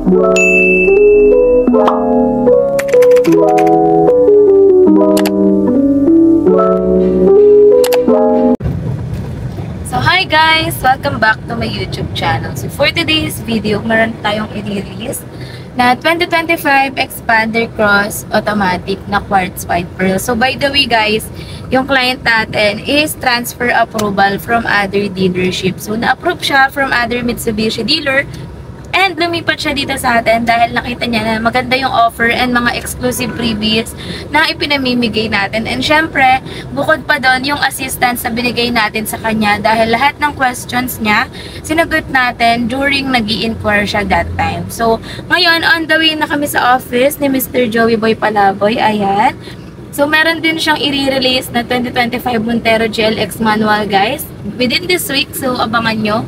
So hi guys! Welcome back to my YouTube channel. So for today's video, meron tayong i-release na 2025 Expander Cross Automatic na Quartz White Pearl. So by the way guys, yung client natin is transfer approval from other dealership. So na-approve siya from other Mitsubishi dealer. And lumipat siya dito sa atin dahil nakita niya na maganda yung offer and mga exclusive freebies na ipinamimigay natin. And syempre, bukod pa doon yung assistance na binigay natin sa kanya dahil lahat ng questions niya, sinagot natin during nag-i-inquire siya that time. So, ngayon, on the way na kami sa office ni Mr. Joey Boy Palaboy. Ayan. So, meron din siyang i-release na 2025 Montero GLX manual, guys. Within this week, so abangan nyo.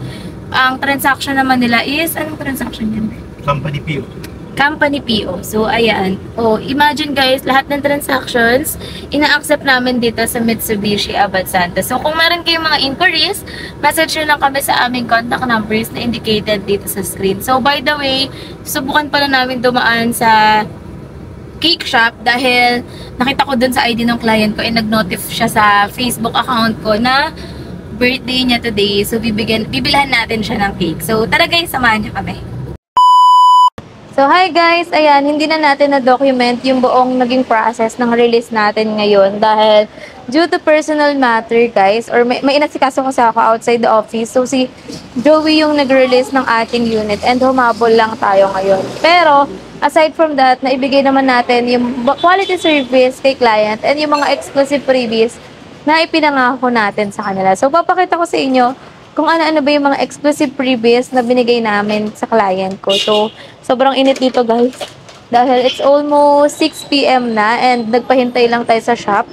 Ang transaction naman nila is, anong transaction yun? Company PO. Company PO. So, ayan. O, imagine guys, lahat ng transactions, ina-accept namin dito sa Mitsubishi Abad Santos. So, kung meron kayong mga inquiries, message nyo lang kami sa aming contact numbers na indicated dito sa screen. So, by the way, subukan pala namin dumaan sa cake shop dahil nakita ko dun sa ID ng client ko and nag-notify siya sa Facebook account ko na birthday niya today. So, bibilhan natin siya ng cake. So, tara guys, samahan niyo kami. So, hi guys! Ayan, hindi na natin na-document yung buong naging process ng release natin ngayon dahil due to personal matter guys, or may inasikaso kasi ako outside the office. So, si Joey yung nag-release ng ating unit and humabol lang tayo ngayon. Pero, aside from that, naibigay naman natin yung quality service kay client and yung mga exclusive freebies na ipinangako natin sa kanila. So, papakita ko sa inyo kung ano-ano ba yung mga exclusive freebies na binigay namin sa client ko. So, sobrang init dito guys. Dahil it's almost 6 PM na and nagpahintay lang tayo sa shop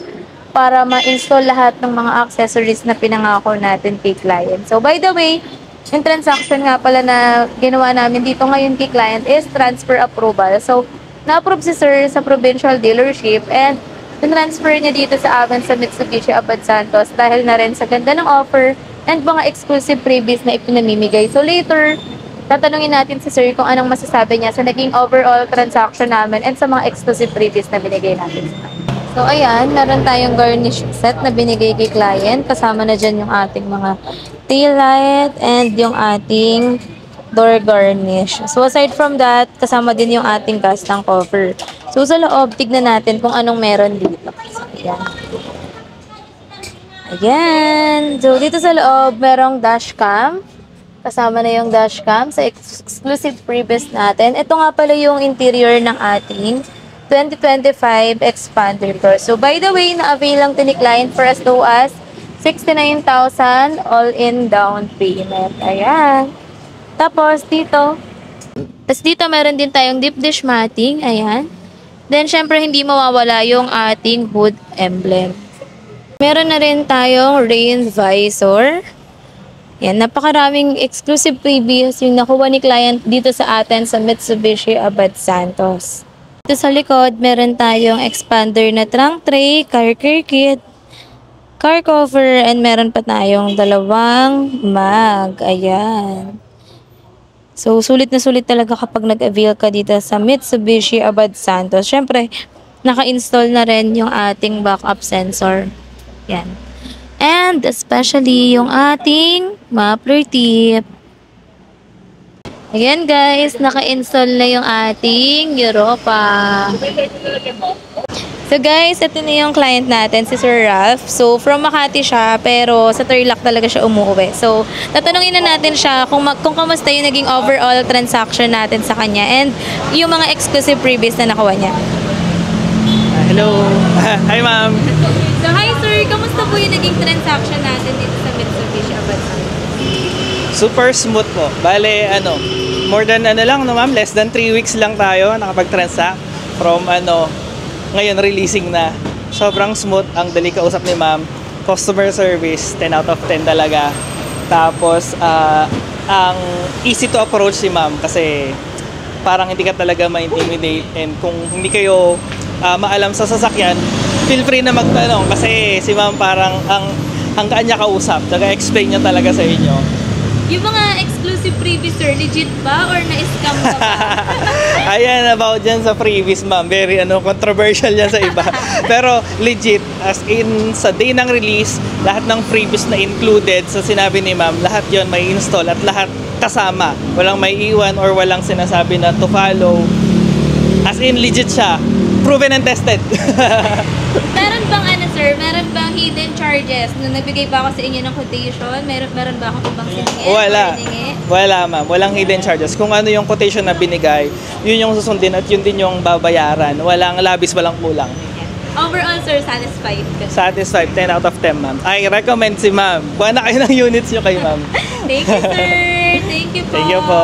para ma-install lahat ng mga accessories na pinangako natin kay client. So, by the way, yung transaction nga pala na ginawa namin dito ngayon kay client is transfer approval. So, na-approve si sir sa provincial dealership and transfer niya dito sa amin sa Mitsubishi Abad Santos dahil na rin sa ganda ng offer and mga exclusive freebies na ipinamimigay. So later, tatanungin natin si sir kung anong masasabi niya sa naging overall transaction namin and sa mga exclusive freebies na binigay natin. So ayan, meron tayong garnish set na binigay kay client. Kasama na dyan yung ating mga tail light and yung ating door garnish. So, aside from that, kasama din yung ating custom cover. So, sa loob, tignan natin kung anong meron dito. So, ayan. Ayan. So, dito sa loob, merong dashcam. Kasama na yung dashcam sa exclusive freebies natin. Ito nga pala yung interior ng ating 2025 Expander Cross. So, by the way, na-avail lang ito ni client for as low as 69,000 all-in down payment. Ayan. Tapos, dito meron din tayong deep dish matting. Ayan. Then, syempre, hindi mawawala yung ating hood emblem. Meron na rin tayong rain visor. Yan, napakaraming exclusive freebies yung nakuha ni client dito sa atin sa Mitsubishi Abad Santos. Dito sa likod, meron tayong expander na trunk tray, car care kit, car cover, and meron pa tayong dalawang mag. Ayan. So, sulit na sulit talaga kapag nag-avail ka dito sa Mitsubishi Abad Santos. Siyempre, naka-install na rin yung ating backup sensor. Yan. And especially yung ating muffler tip. Ayan guys, naka-install na yung ating Europa. So guys, ito na yung client natin, si Sir Ralph. So from Makati siya, pero sa Tarlac talaga siya umuwi. So tatanungin na natin siya kung kamusta yung naging overall transaction natin sa kanya and yung mga exclusive freebies na nakuha niya. Hello. Hi ma'am. So hi sir, kamusta po yung naging transaction natin dito sa Mitsubishi Abad? Super smooth po. Bale, more than lang no ma'am, less than 3 weeks lang tayo nakapag-transact from ngayon releasing na. Sobrang smooth, ang dali kausap ni ma'am. Customer service, 10 out of 10 talaga. Tapos, ang easy to approach si ma'am kasi parang hindi ka talaga ma-intimidate and kung hindi kayo maalam sa sasakyan, feel free na magtanong kasi si ma'am parang ang gaan niya kausap, taga-explain niya talaga sa inyo. Yung mga exclusive si Freebie, sir. Legit ba? Or na-scam ka ba? Ayan, about dyan sa freebies, ma'am. Very controversial yan sa iba. Pero legit, as in, sa day ng release, lahat ng freebies na included sa sinabi ni ma'am, lahat yon may install at lahat kasama. Walang may iwan or walang sinasabi na to follow. As in, legit siya. Proven and tested. Meron bang sir? Meron bang hidden charges? Nung nagbigay pa ako sa inyo ng quotation, meron ba akong ibang siningin? Wala, ma'am. Walang hidden charges. Kung ano yung quotation na binigay, yun yung susundin at yun din yung babayaran. Walang labis, walang kulang. Overall, sir, satisfied ka? Satisfied. 10 out of 10, ma'am. I recommend si ma'am. Kuha na kayo ng units nyo kay ma'am. Thank you, sir. Thank you po. Thank you po.